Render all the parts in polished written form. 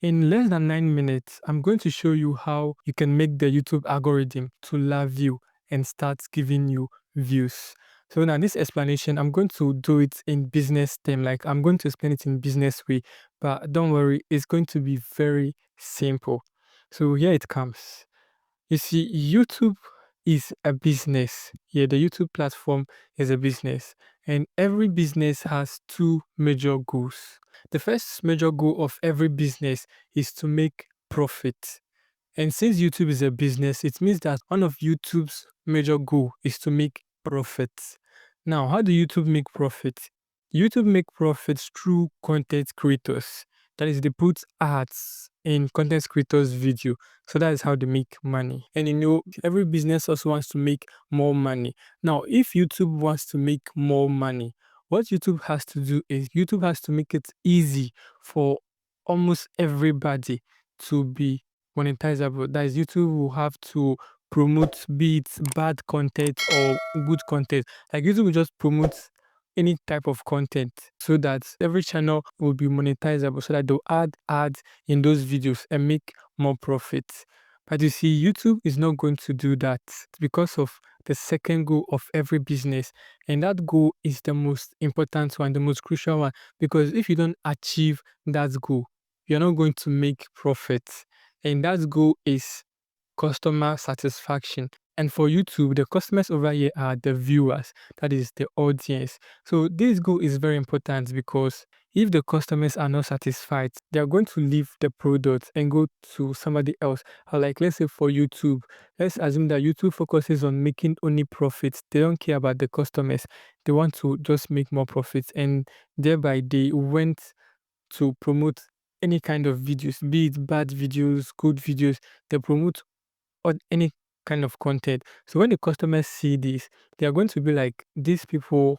In less than 9 minutes, I'm going to show you how you can make the YouTube algorithm to love you and start giving you views. So now this explanation, I'm going to do it in business term, like I'm going to explain it in business way, but don't worry, it's going to be very simple. So here it comes. You see, YouTube is a business. Yeah, the YouTube platform is a business, and every business has two major goals. The first major goal of every business is to make profit. And since YouTube is a business, it means that one of YouTube's major goal is to make profits. Now, how do YouTube make profit? YouTube make profits through content creators. That is, they put ads in content creators' video. So that is how they make money. And every business also wants to make more money. Now, if YouTube wants to make more money, what YouTube has to do is YouTube has to make it easy for almost everybody to be monetizable. That is, YouTube will have to promote, be it bad content or good content. Like YouTube will just promote any type of content so that every channel will be monetizable, so that they'll add ads in those videos and make more profits. But you see, YouTube is not going to do that because of the second goal of every business. And that goal is the most important one, the most crucial one. Because if you don't achieve that goal, you're not going to make profits. And that goal is customer satisfaction. And for YouTube, the customers over here are the viewers, that is the audience. So this goal is very important because if the customers are not satisfied, they are going to leave the product and go to somebody else. Or like, let's say for YouTube, let's assume that YouTube focuses on making only profits. They don't care about the customers. They want to just make more profits, and thereby they went to promote any kind of videos, be it bad videos, good videos. They promote or any kind of content. So when the customers see this, they are going to be like, these people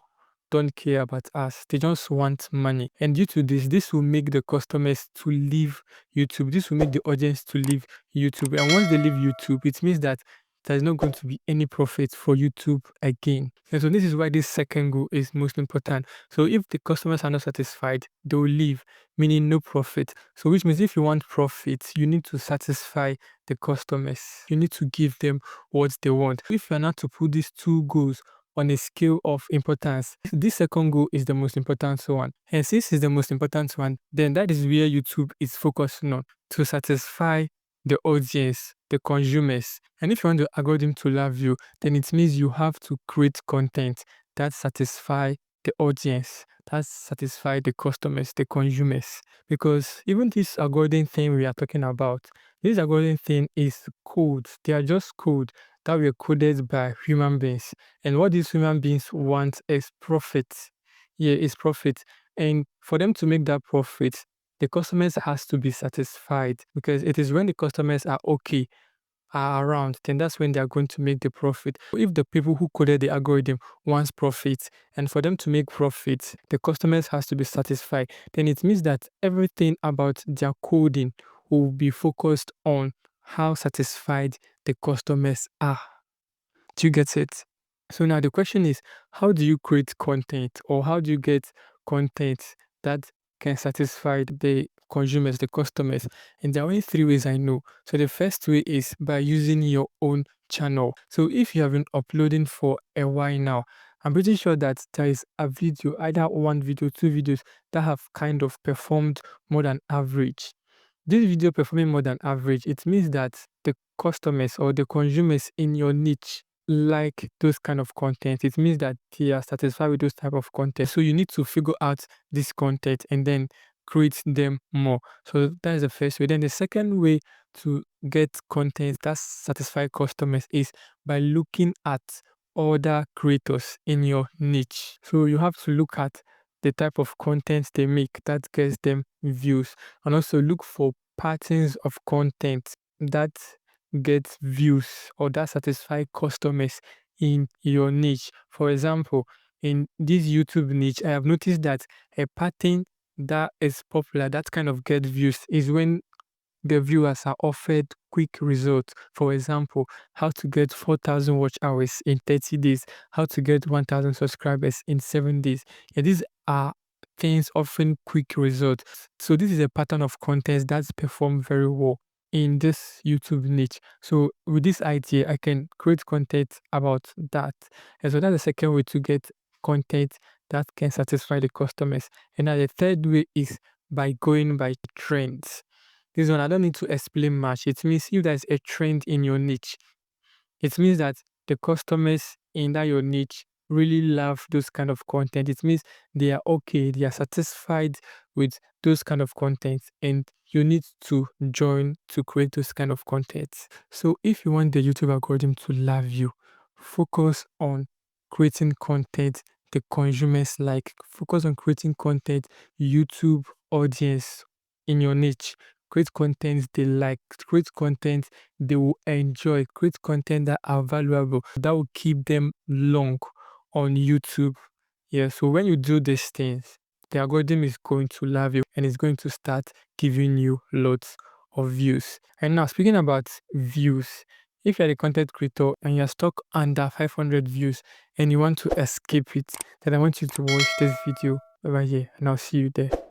don't care about us. They just want money. And due to this, this will make the customers to leave YouTube. This will make the audience to leave YouTube. And once they leave YouTube, it means that there's not going to be any profit for YouTube again. And so this is why this second goal is most important. So if the customers are not satisfied, they will leave, meaning no profit. So which means if you want profit, you need to satisfy the customers. You need to give them what they want. If you are not to put these two goals on a scale of importance, this second goal is the most important one. And since it's the most important one, then that is where YouTube is focusing on, to satisfy the audience, the consumers. And if you want the algorithm to love you, then it means you have to create content that satisfy the audience, that satisfy the customers, the consumers. Because even this algorithm thing we are talking about, this algorithm thing is code. They are just code that were coded by human beings. And what these human beings want is profit. Yeah, it's profit. And for them to make that profit, the customers has to be satisfied, because it is when the customers are okay, are around, then that's when they are going to make the profit. If the people who coded the algorithm wants profit, and for them to make profit, the customers has to be satisfied, then it means that everything about their coding will be focused on how satisfied the customers are. Do you get it? So now the question is, how do you create content, or how do you get content that can satisfy the consumers, the customers? And there are only three ways I know. So the first way is by using your own channel. So if you have been uploading for a while now, I'm pretty sure that there is a video, either one video, two videos that have kind of performed more than average. This video performing more than average, it means that the customers or the consumers in your niche like those kind of content. It means that they are satisfied with those type of content. So you need to figure out this content and then create them more. So that is the first way. Then the second way to get content that satisfy customers is by looking at other creators in your niche. So you have to look at the type of content they make that gets them views, and also look for patterns of content that get views or that satisfy customers in your niche. For example, in this YouTube niche, I have noticed that a pattern that is popular, that kind of get views, is when the viewers are offered quick results. For example, how to get 4,000 watch hours in 30 days, how to get 1,000 subscribers in 7 days. Yeah, these are things offering quick results. So this is a pattern of content that's performed very well in this YouTube niche. So with this idea, I can create content about that. And so that's the second way to get content that can satisfy the customers. And now the third way is by going by trends. This one I don't need to explain much. It means if there's a trend in your niche, it means that the customers in that your niche really love those kind of content. It means they are okay, they are satisfied with those kind of content, and you need to join to create those kind of content. So if you want the YouTube algorithm to love you, focus on creating content the consumers like. Focus on creating content YouTube audience in your niche. Create content they like, create content they will enjoy, create content that are valuable, that will keep them long on YouTube. Yeah, so when you do these things, the algorithm is going to love you and it's going to start giving you lots of views. And now, speaking about views, if you're a content creator and you're stuck under 500 views and you want to escape it, then I want you to watch this video over here and I'll see you there.